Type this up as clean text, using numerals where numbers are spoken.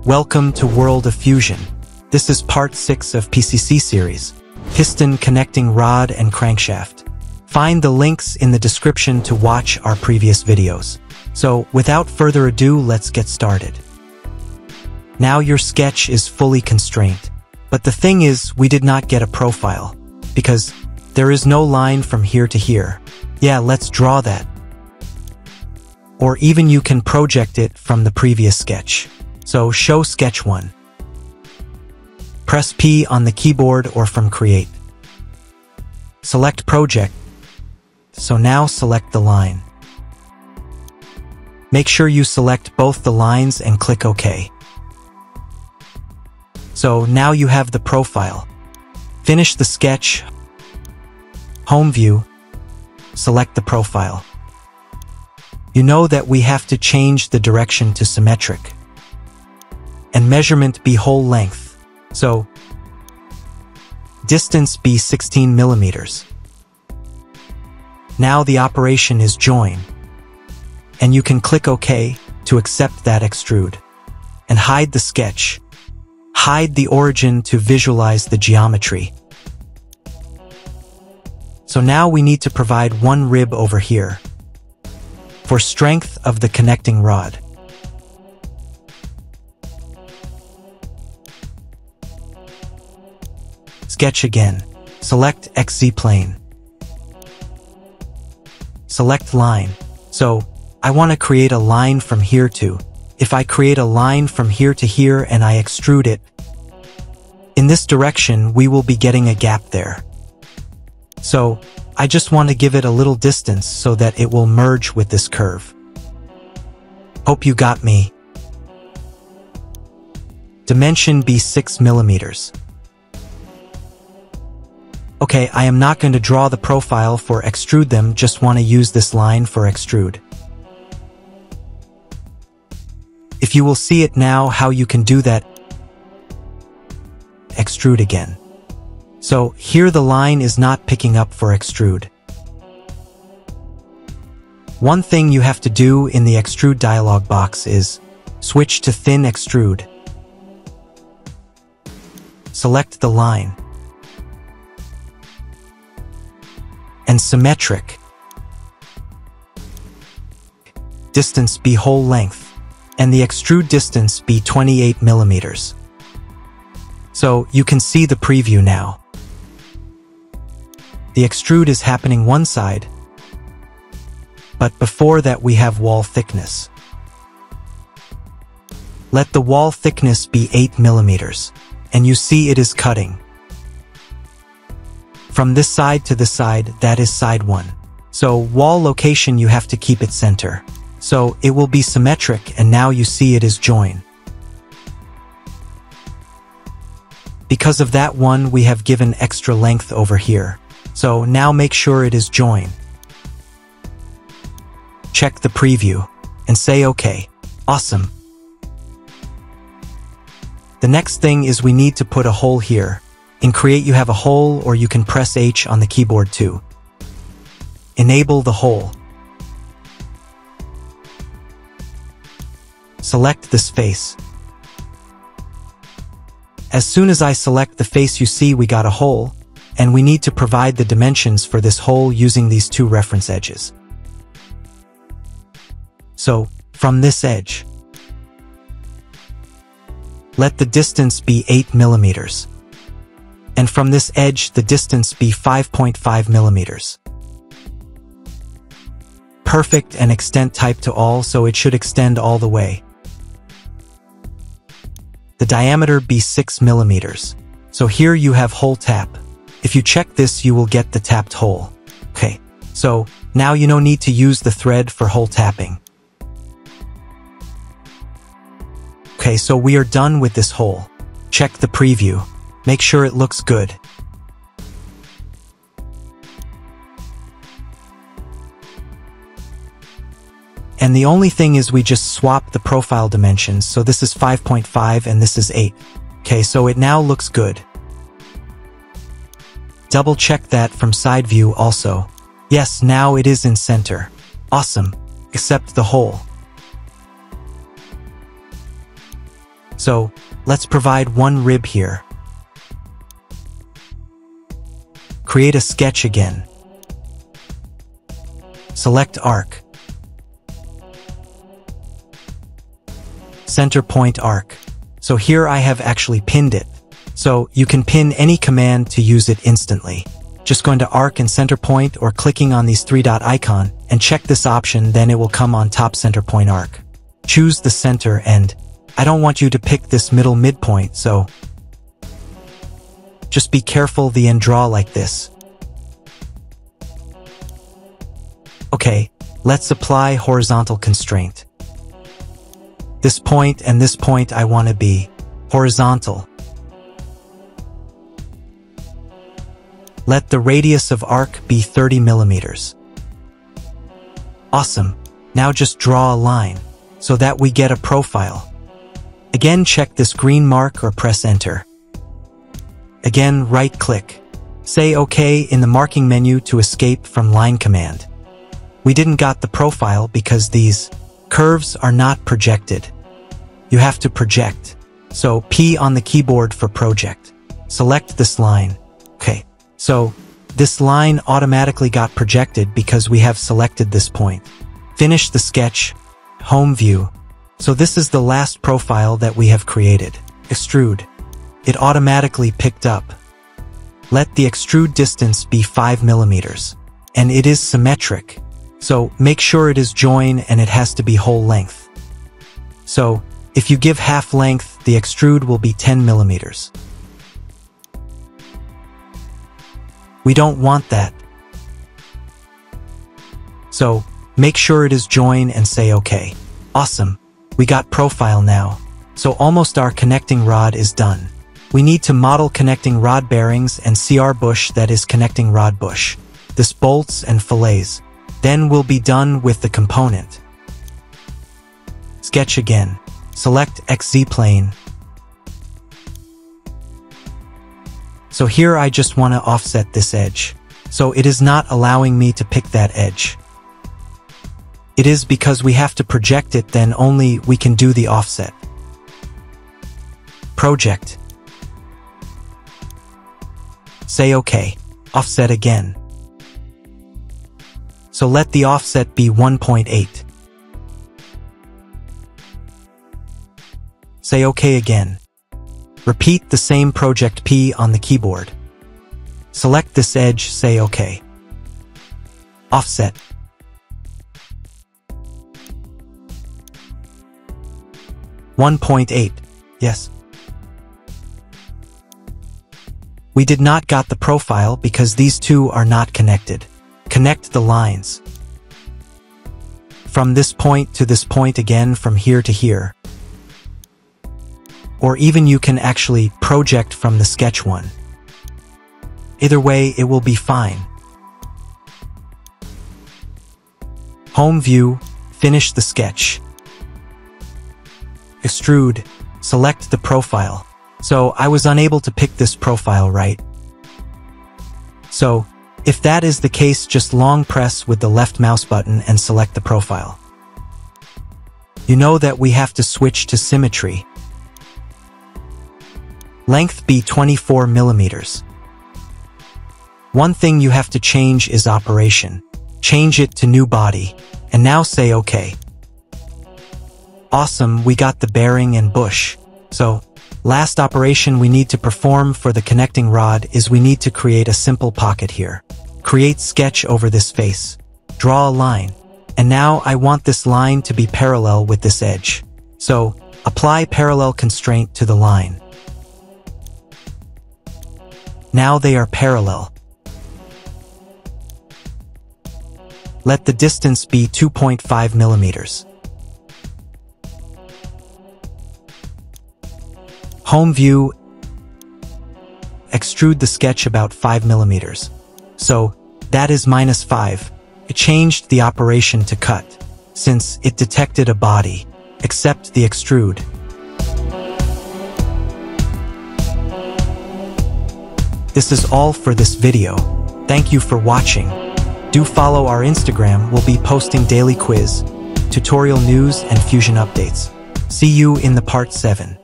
Welcome to World of Fusion. This is part 6 of PCC series, Piston Connecting Rod and Crankshaft. Find the links in the description to watch our previous videos. So, without further ado, let's get started. Now your sketch is fully constrained. But the thing is, we did not get a profile, because there is no line from here to here. Yeah, let's draw that. Or even you can project it from the previous sketch. So show sketch 1. Press P on the keyboard or from Create. Select Project. So now select the line. Make sure you select both the lines and click OK. So now you have the profile. Finish the sketch. Home view. Select the profile. You know that we have to change the direction to symmetric. And measurement be whole length. So, distance be 16 millimeters. Now the operation is join. And you can click OK to accept that extrude. And hide the sketch. Hide the origin to visualize the geometry. So now we need to provide one rib over here for strength of the connecting rod. Sketch again. Select XZ plane. Select line. So, I want to create a line from here to. If I create a line from here to here and I extrude it, in this direction we will be getting a gap there. So, I just want to give it a little distance so that it will merge with this curve. Hope you got me. Dimension be 6 millimeters. Okay, I am not going to draw the profile for extrude them, just want to use this line for extrude. If you will see it now how you can do that, extrude again. So here the line is not picking up for extrude. One thing you have to do in the extrude dialog box is switch to thin extrude. Select the line. And symmetric. Distance be whole length. And the extrude distance be 28 millimeters. So you can see the preview now. The extrude is happening one side, but before that we have wall thickness. Let the wall thickness be 8 millimeters, and you see it is cutting. From this side to this side, that is side 1. So wall location you have to keep it center. So it will be symmetric and now you see it is join. Because of that one we have given extra length over here. So now make sure it is join. Check the preview and say OK. Awesome. The next thing is we need to put a hole here. In Create you have a hole or you can press H on the keyboard too. Enable the hole. Select this face. As soon as I select the face you see we got a hole, and we need to provide the dimensions for this hole using these two reference edges. So, from this edge, let the distance be 8 millimeters. And from this edge the distance be 5.5 millimeters. Perfect and extent type to all, so it should extend all the way. The diameter be 6 millimeters. So here you have hole tap. If you check this you will get the tapped hole. Okay, so now you no need to use the thread for hole tapping. Okay, so we are done with this hole. Check the preview. Make sure it looks good. And the only thing is we just swap the profile dimensions, so this is 5.5 and this is 8. Okay, so it now looks good. Double check that from side view also. Yes, now it is in center. Awesome. Except the hole. So, let's provide one rib here. Create a sketch again. Select arc. Center point arc. So here I have actually pinned it. So you can pin any command to use it instantly. Just going to arc and center point or clicking on these three-dot icon and check this option, then it will come on top center point arc. Choose the center, and I don't want you to pick this middle midpoint, so just be careful and draw like this. Okay, let's apply horizontal constraint. This point and this point I want to be horizontal. Let the radius of arc be 30 millimeters. Awesome. Now just draw a line so that we get a profile. Again, check this green mark or press enter. Again, right-click. Say OK in the marking menu to escape from line command. We didn't got the profile because these curves are not projected. You have to project. So P on the keyboard for project. Select this line. Okay, so this line automatically got projected because we have selected this point. Finish the sketch. Home view. So this is the last profile that we have created. Extrude. It automatically picked up. Let the extrude distance be 5 millimeters. And it is symmetric. So make sure it is join and it has to be whole length. So if you give half length, the extrude will be 10 millimeters. We don't want that. So make sure it is join and say OK. Awesome. We got profile now. So almost our connecting rod is done. We need to model connecting rod bearings and CR bush, that is connecting rod bush. This bolts and fillets. Then we'll be done with the component. Sketch again. Select XZ plane. So here I just want to offset this edge. So it is not allowing me to pick that edge. It is because we have to project it, then only we can do the offset. Project. Say OK. Offset again. So let the offset be 1.8. Say OK again. Repeat the same project P on the keyboard. Select this edge, say OK. Offset. .8. Yes. We did not got the profile because these two are not connected. Connect the lines. From this point to this point again, from here to here. Or even you can actually project from the sketch one. Either way, it will be fine. Home view, finish the sketch. Extrude, select the profile. So I was unable to pick this profile right. So, if that is the case, just long press with the left mouse button and select the profile. You know that we have to switch to symmetry. Length be 24 millimeters. One thing you have to change is operation. Change it to new body, and now say OK. Awesome, we got the bearing and bush. So, last operation we need to perform for the connecting rod is we need to create a simple pocket here. Create sketch over this face. Draw a line. And now I want this line to be parallel with this edge. So, apply parallel constraint to the line. Now they are parallel. Let the distance be 2.5 millimeters. Home view. Extrude the sketch about 5 millimeters. So, that is -5. It changed the operation to cut, since it detected a body, except the extrude. This is all for this video. Thank you for watching. Do follow our Instagram, we'll be posting daily quiz, tutorial news and fusion updates. See you in the part 7.